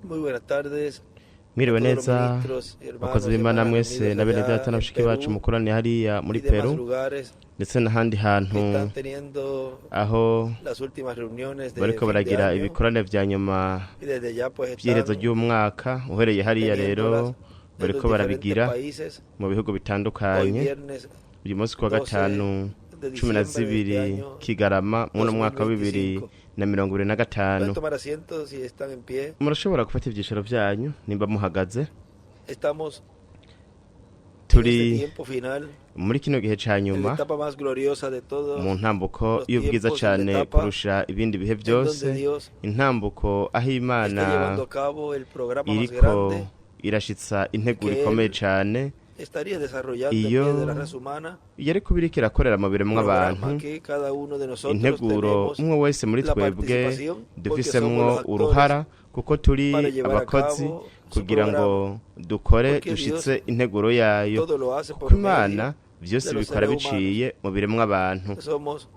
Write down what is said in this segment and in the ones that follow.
Muy buenas tardes Mwiriwe a todos los neza ministros, hermanos bakozi y b'Imana hermanas mwese reunidos na bene allá data en n'abashiki bacu Perú mukoraniye hariya y muri demás Peru lugares ndetse n'ahandi hantu que están teniendo aho las últimas reuniones de bariko fin de baragira año ibikorane vya nyuma y desde allá pues vy'iherezo están ry'umwaka uhereye hariya teniéndolas rero en bariko los diferentes barabigira países. mu bihugu Hoy bitandukanye viernes uyu munsi kuwa 12 gatanu de 12 diciembre de este zibiri año Kigarama muno mwaka wa 2025. 2025 Pueden tomar asientos si están en pie. murashobora gufata ivyicaro vyanyu nimba muhagaze Estamos en este turi tiempo final, muri kino gihe ca en la nyuma etapa más gloriosa de todos, mu ntambuko los y'ubwiza tiempos, cane la etapa kurusha ibindi bihe en donde byose Dios intambuko aho Imana está llevando a cabo el programa más iriko grande irashitsa integuro que ikomeye él cane estaría desarrollando en iyo medio de la raza humana, yari kuba iriko irakorera mu biremwa abantu programa que cada uno de nosotros integuro tenemos umwe wese muri la twebwe participación, porque dufisemwo somos los actores uruhara kuko turi para llevar a abakozi cabo su kugira ngo programa, dukore porque dushitse Dios integuro yayo todo lo hace kuko por Imana medio vyose de los bikora seres humanos. biciye mu biremwa abantu Somos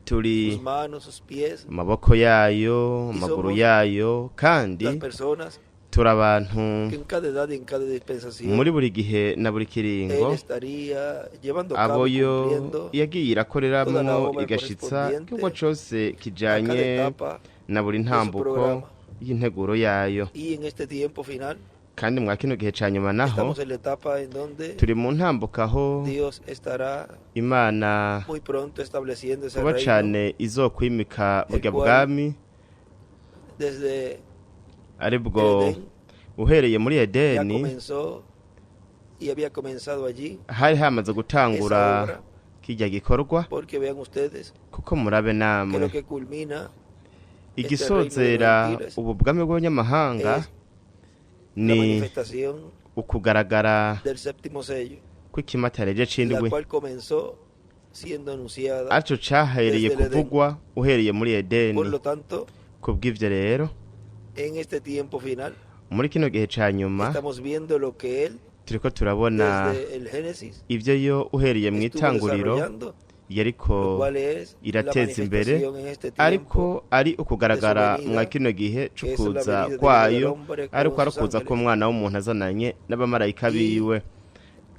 turi sus manos, sus pies, amaboko yayo Y amaguru somos yayo kandi las personas turi abantu que en cada edad y en cada dispensación muri buri gihe na buri kiringo Él estaría llevando a cabo abo y yo cumpliendo yagiye irakoreramwo toda la obra igashitsa correspondiente kigo cose a cada kijanye etapa na buri de su ntambuko programa. y'integuro yayo Y en este tiempo final kandi mwa kino gihe ca nyuma naho estamos en la etapa en donde turi mu ntambuko aho Dios estará Imana muy pronto estableciendo ese kuba reino cane izokwimika burya el cual bwami desde aribwo Edén uhereye muri ya Edeni comenzó y había comenzado allí hari hamaze gutangura esa obra, kijya gikorwa porque vean ustedes kuko murabe que namwe lo que culmina igisozera ubu bwami bw'abanyamahanga es la ni manifestación ukugaragara del séptimo sello, kw'ikimatarije la c'indwi cual comenzó siendo anunciada. aco cahereye desde el kuvugwa uhereye muri Por Edeni lo tanto, kubw'ivyo rero en este tiempo final muri kino gihe ca nyuma estamos viendo lo que Él turiko turabona desde el Génesis ivyo yo uhereye mu estuvo itanguriro desarrollando, yariko lo cual es la irateza imbere manifestación en este tiempo, ariko ari ukugaragara de su venida, mwa kino gihe que es la c'ukuza venida del kwayo Hijo del Hombre con ariko ari sus ukuza ángeles. k'umwana w'umuntu azananye n'abamarayika Y biwe Vean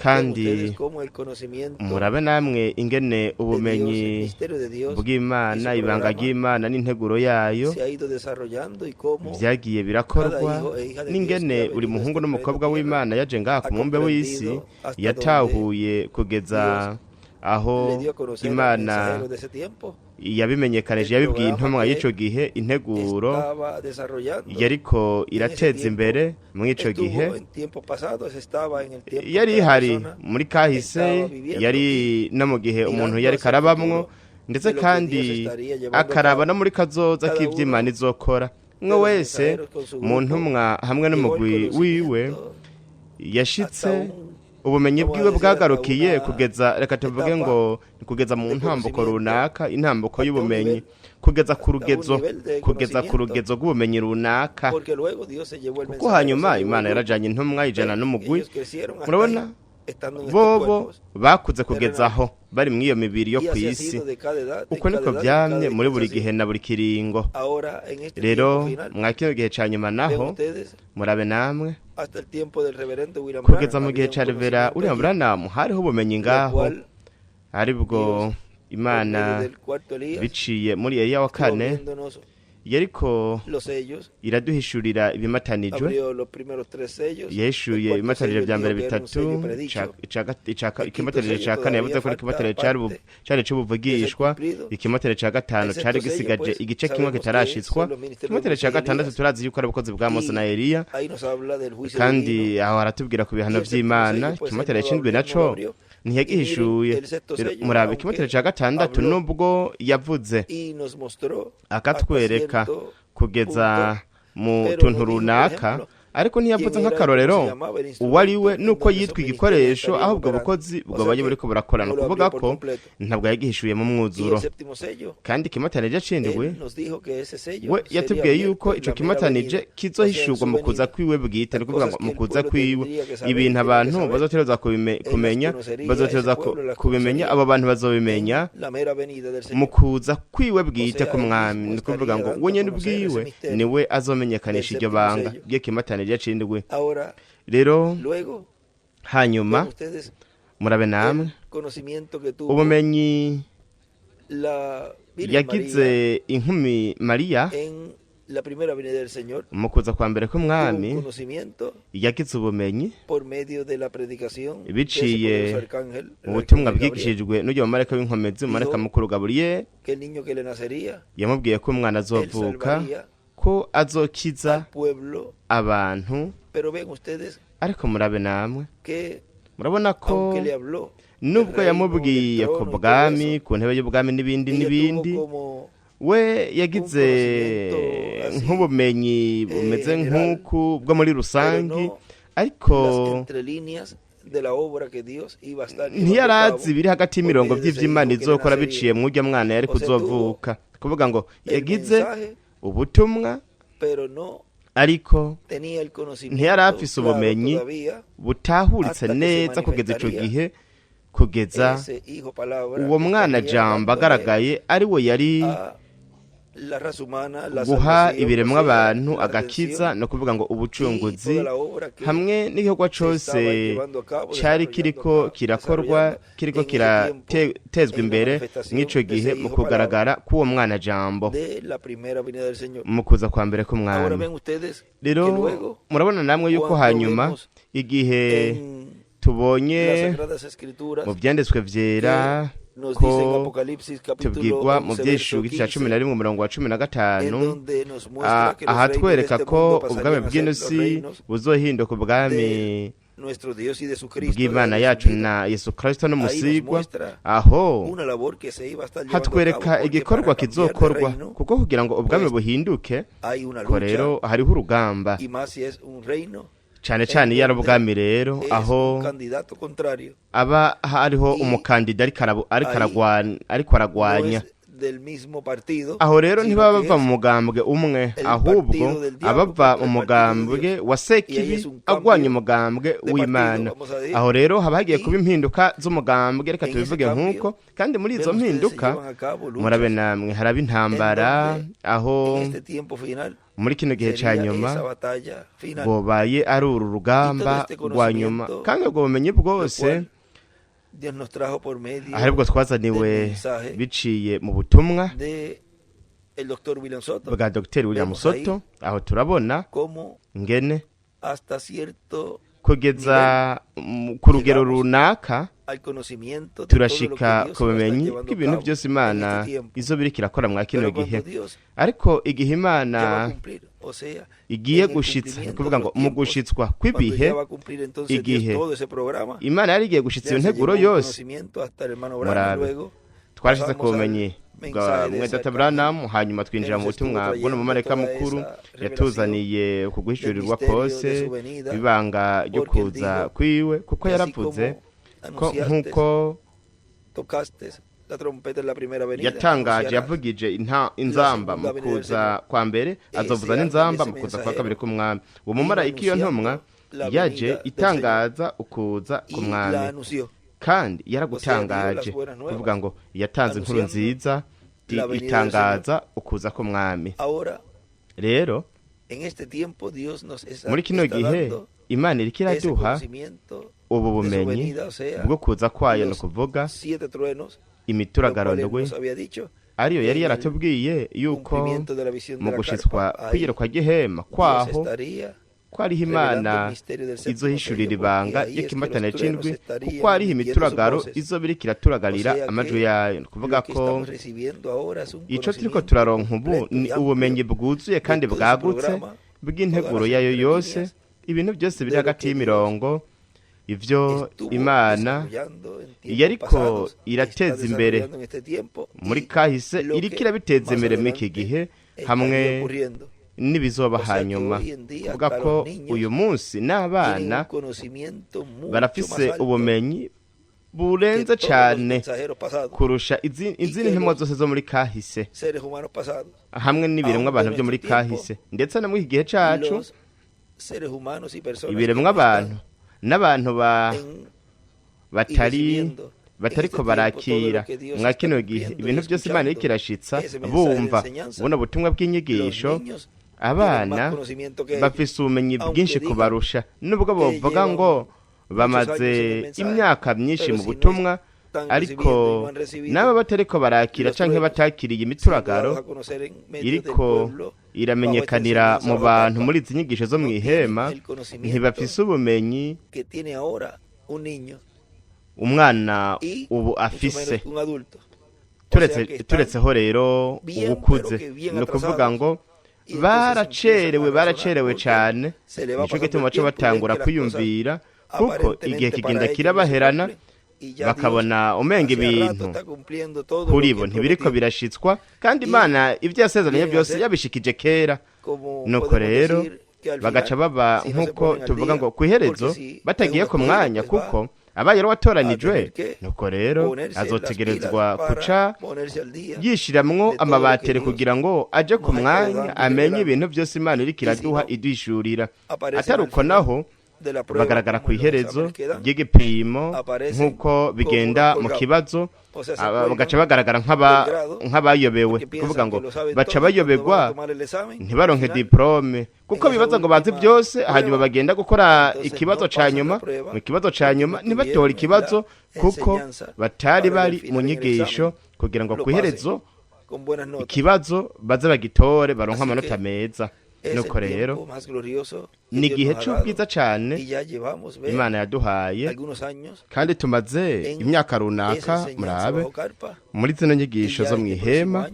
kandi ustedes cómo el conocimiento murabe namwe ingene de Dios, el ubumenyi misterio de Dios bw'Imana y su ibanga programa ry'Imana n'integuro yayo se ha ido desarrollando y cómo vyagiye birakorwa cada hijo e hija de n'ingene Dios que ha uri venido muhungu a este n'umukobwa planeta w'Imana yaje ngaha ku mumbe w'isi comprendido hasta yatahuye kugeza Dios aho le dio a conocer al Imana mensajero de ese tiempo, yabimenyekanije el yabibwiye programa intumwa que y'ico gihe integuro estaba desarrollando yariko irateza tiempo, imbere mw'ico estuvo gihe en tiempos pasados, estaba en el tiempo yari que la ihari persona muri kahise estaba viviendo yari no mu gihe umuntu mirando yari hacia el karabamwo futuro ndetse de lo que kandi Dios estaría llevando akaraba a cabo. no muri kazoza Cada k'ivy'Imana uno izokora de umwe los wese mensajeros con su mu grupo ntumwa hamwe llevó el n'umugwi wiwe conocimiento yashitse hasta un ubumenyi vamos a bwiwe decir, bwagarukiye hasta una kugeza reka tuvuge etapa ngo kugeza mu de ntambuko conocimiento, runaka intambuko hasta un y'ubumenyi nivel, kugeza ku hasta un rugezo nivel de kugeza ku conocimiento, rugezo rw'ubumenyi runaka porque luego Dios se llevó el kuko mensajero, hanyuma se llevó Imana el grupo, yarajanye intumwa ijana n'umugwi ellos crecieron hasta murabona ahí, estando en estos bobo cuerpos, bakuze kugeza aho bari mw'iyo mibiri yo y ku así ha isi sido de cada edad, de uko niko cada edad, de cada vyamye muri buri dispensación. gihe na buri kiringo Ahora, en este rero tiempo final, mwa kino gihe ca nyuma vean naho ustedes, murabe namwe hasta el tiempo del reverendo William kugeza Branham mu gihe había ca un revera conocimiento William allí, Branham hariho ubumenyi lo ngaho cual aribwo Dios, por Imana medio del cuarto Elías, biciye muri Eliya wa estuvo kane abriéndonos yariko los sellos, iraduhishurira ibimatanijwe abrió los primeros tres sellos, el yahishuye cuarto ibimatanije sello vya mbere dijo que era un bitatu sello predicho, ikimatanije sello ca kane yavuze ko todavía ikimatanije falta parte cari de ser c'ubuvugishwa cumplido. ikimatanije ca gatanu El cari sexto sello, gisigaje pues, igice kimwe sabemos que kitarashitswa son los ministerios de ikimatanije ca Musa y gatandatu Elías, turazi yuko ari ubukozi bwa Mose na Eliya ahí nos habla del juicio kandi divino. aho haratubwira ku bihano Y el séptimo vy'Imana sello, pues, ikimatanije él no c'indwi lo naco abrió. ntiyagihishuye Y miren, el sexto Rero sello, murabe aunque ikimatanije ca gatandatu habló nubwo yavuze y nos mostró akatwereka hasta cierto kugeza punto, mu pero tuntu nos dijo, por runaka ejemplo, ariko ntiyavuze nk'akarorero uwo ari we nuko yitwa igikoresho aho ubwo bukozi bwabaye buriko burakora ni ukuvuga ko ntabwo yagihishuye mu mwuzuro. Kandi ikimatanije acindwe we yatubwiye yuko ico kimatanije kizohishurwa mu kuza kwiwe bwite, ni ukuvuga ngo mu kuza kwiwe ibintu abantu bazotereza kumenya, bazotereza kubimenya, abo bantu bazobimenya mu kuza kwiwe bwite ku mwami, ni ukuvuga ngo we nyene ubwiwe niwe azomenyekanisha iryo banga ry'ikimatanije acindwe. Rero hanyuma murabe namwe ubumenyi yagize inkumi Mariya mu kuza kwa mbere k'umwami, yagize ubumenyi biciye mu butumwa bwigishijwe n'uyo mumarayika w'inkomezi, umumarayika mukuru Gaburiyeli, yamubwiye ko umwana azovuka, ko azokiza abantu. Ariko murabe namwe murabona ko nubwo yamubwiye ku bwami, ku ntebe y'ubwami n'ibindi, we yagize nk'ubumenyi bumeze nk'uku bwo muri rusangi, ariko ntiyarazi biri hagati y'imirongo by'ivy'Imana izokora biciye mu urya mwana yari kuzovuka. Kuvuga ngo yagize ubutumwa, ariko ntiyarafise ubumenyi butahuritse neza kugeza ico gihe, kugeza uwo mwana jambo agaragaye ari we yari guha ibiremwa abantu agakiza, no kuvuga ngo ubucunguzi hamwe n'igikorwa cose cari kiriko kirakorwa, kiriko kiratezwa imbere mw'ico gihe mu kugaragara k'uwo mwana jambo mu kuza kwa mbere k'umwami. Rero murabona namwe yuko hanyuma igihe tubonye mu vyanditswe vyera ko tubwirwa mu vyeshugi ca 11:15 ahatwereka ko ubwami bw'inosi buzohinduka ubwami bw'Imana yacu na Yesu Kristo n'umusigwa. Aho hatwereka igikorwa kizokorwa, kuko kugira ngo ubwami buhinduke ko rero hariho urugamba, cane cane iyo ari ubwami rero aho aba hariho umukandida ariko aragwanya. Aho rero ntibaba bava mu mugambwe umwe, ahubwo abava mu mugambwe wa Sekibi agwanya umugambwe w'Imana. Aho rero haba hagiye kuba impinduka z'umugambwe, reka tubivuge nk'uko. Kandi muri izo mpinduka murabe namwe haraba intambara, aho muri kino gihe ca nyuma bobaye ari uru rugamba rwa nyuma, kandi ubwo bumenyi bwose ahubwo twazaniwe biciye mu butumwa bwa Dr. William Soto. Aho turabona ngene kugeza ku rugero runaka turashika ku bumenyi bw'ibintu byose Imana izo biriko irakora mwa kino gihe. Ariko igihe Imana igiye gushitsa, ni kuvuga ngo mu gushitswa kw'ibihe, igihe Imana yari igiye gushitsa iyo nteguro yose, murabe twarashize ku bumenyi bwa Mwedata Branham, hanyuma twinjira mu butumwa bwo n'umumarayika mukuru yatuzaniye kuguhishurirwa kose ibanga ryo kuza kwiwe, kuko yaravuze ko nk'uko yatangaje, yavugije inzamba mu kuza kwa mbere, azovuza n'inzamba mu kuza kwa kabiri k'umwami. Uwo mumarayika iyo ntumwa yaje itangaza ukuza k'umwami, kandi yaragutangaje, kuvuga ngo yatanze inkuru nziza itangaza ukuza k'umwami. Rero muri kino gihe Imana iriko iraduha ubu bumenyi bwo kuza kwayo, no kuvuga imituragaro ndwi ariyo yari yaratubwiye yuko mu gushitswa kwiyirukwa gihema kwaho kwariho Imana izohishurira ibanga ry'ikimatane c'indwi, kuko hariho imituragaro izobiriko iraturagarira amajwi yayo. Kuvuga ko ico turiko turaronka ubu ni ubumenyi bwuzuye kandi bwagutse bw'integuro yayo yose. Ibintu byose biri hagati y'imirongo, ivyo Imana yariko irateza imbere muri kahise iriko irabiteza imbere muri iki gihe, hamwe n'ibizoba hanyuma. Kuvuga ko uyu munsi n'abana barafise ubumenyi burenze cyane kurusha izindi ntemo zose zo muri kahise hamwe n'ibiremwa abantu byo muri kahise, ndetse no muri iki gihe cacu ibiremwa abantu n'abantu batariko barakira mwa kino gihe ibintu byose Imana iriko irashitsa bumva buno butumwa bw'inyigisho. Abana bafise ubumenyi bwinshi kubarusha, nubwo bovuga ngo bamaze imyaka myinshi mu butumwa, ariko nabo batariko barakira canke batakiriye imituragaro iriko iramenyekanira mu bantu muri izi nyigisho zo mw'ihema, ntibafise ubumenyi umwana ubu afise. Turetseho rero ubukuze, ni ukuvuga ngo baracerewe cyane, nico gituma baca batangura kwiyumvira, kuko igihe kigenda kirabaherana bakabona umenga ibintu kuri bo ntibiriko birashitswa, kandi Imana ibyo yasezeranye byose yabishikije kera. Nuko rero bagaca baba nk'uko tuvuga ngo kwiherezo batagiye ku mwanya, kuko abaye watoranijwe. Nuko rero azotegerezwa kuca yishiramwo amabatere kugira ngo aje ku mwanya amenye ibintu byose Imana iriko iraduha idwishurira. Atari uko naho bagaragara ku iherezo ry'igipimo nk'uko bigenda mu kibazo, bagaca bagaragara nk'abayobewe. Kuvuga ngo baca bayoberwa ntibaronke diplome, kuko bibaza ngo bazi byose, hanyuma bagenda gukora ikibazo ca nyuma. Mu kibazo ca nyuma ntibatora ikibazo, kuko batari bari mu nyigisho kugira ngo ku iherezo ikibazo baze bagitore baronke amanota meza. Nuko rero ni igihe c'ubwiza cane Imana yaduhaye, kandi tumaze imyaka runaka murabe muri zino nyigisho zo mw'ihema,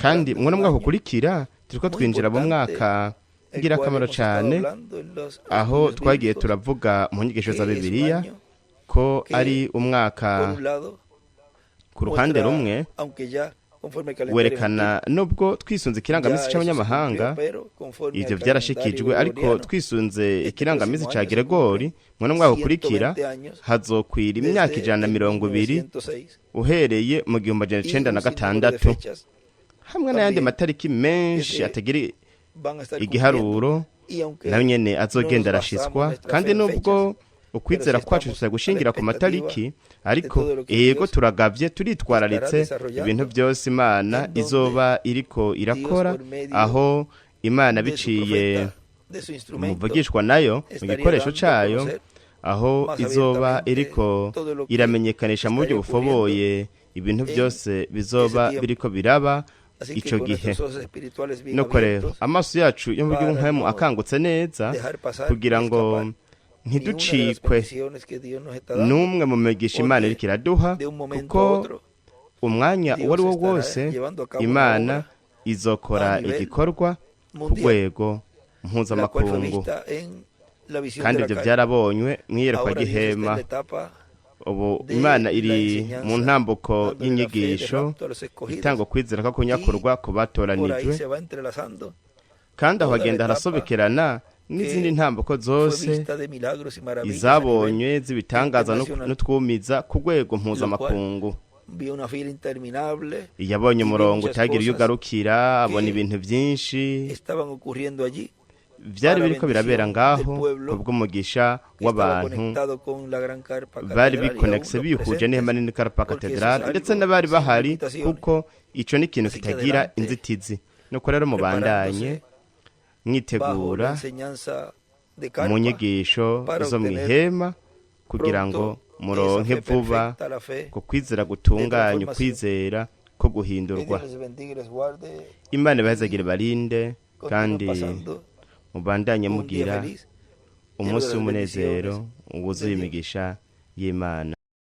kandi mwo mwaka ukurikira turiko twinjira mu mwaka ngirakamaro cane, aho twagiye turavuga mu nyigisho za Bibiliya ko ari umwaka ku ruhande rumwe werekana nubwo twisunze ikirangamisi c'abanyamahanga, ivyo vyarashikijwe, ariko twisunze ikirangamisi ca Gregori mwana mwaka ukurikira hazokwira imyaka 120 uhereye mu 1906, hamwe n'ayandi matariki menshi atagira igiharuro nayo nyene azogenda arashitswa. Kandi nubwo ukwizera kwacu tutagushingira ku matariki, ariko yego turagavye turitwararitse ibintu byose Imana izoba iriko irakora, aho Imana biciye umuvugishwa nayo mu gikoresho cayo, aho izoba iriko iramenyekanisha mu buryo bufoboye ibintu byose bizoba biriko biraba ico gihe. Nuko rero amaso yacu yo mu buryo nk'ayo akangutse neza, kugira ngo ntiducikwe n'umwe mu migisha Imana iriko iraduha, kuko umwanya uwo ari wo wose Imana izokora igikorwa ku rwego mpuzamakungu, kandi ibyo byarabonywe mw'iyerekwa ry'ihema. Ubu Imana iri mu ntambuko y'inyigisho itanga kwizera ko kunyakurwa ku batoranijwe, kandi aho hagenda harasobekerana n'izindi ntambuko zose izabonywe z'ibitangaza n'utwumiza ku rwego mpuzamakungu. Yabonye umurongo utagira iyo ugarukira, abona ibintu byinshi byari biriko birabera ngaho kubw'umugisha w'abantu bari bikonekse bihuje n'ihema nini Karpa Cathedral, ndetse n'abari bahari, kuko ico ni ikintu kitagira inzitizi. Nuko rero mubandanye mwitegura mu nyigisho zo mw'ihema kugira ngo muronke vuba ku kwizera gutunganya, ukwizera ko guhindurwa. Imana ibahezagire barinde, kandi mubandanye mugira umunsi w'umunezero wuzuye imigisha y'Imana.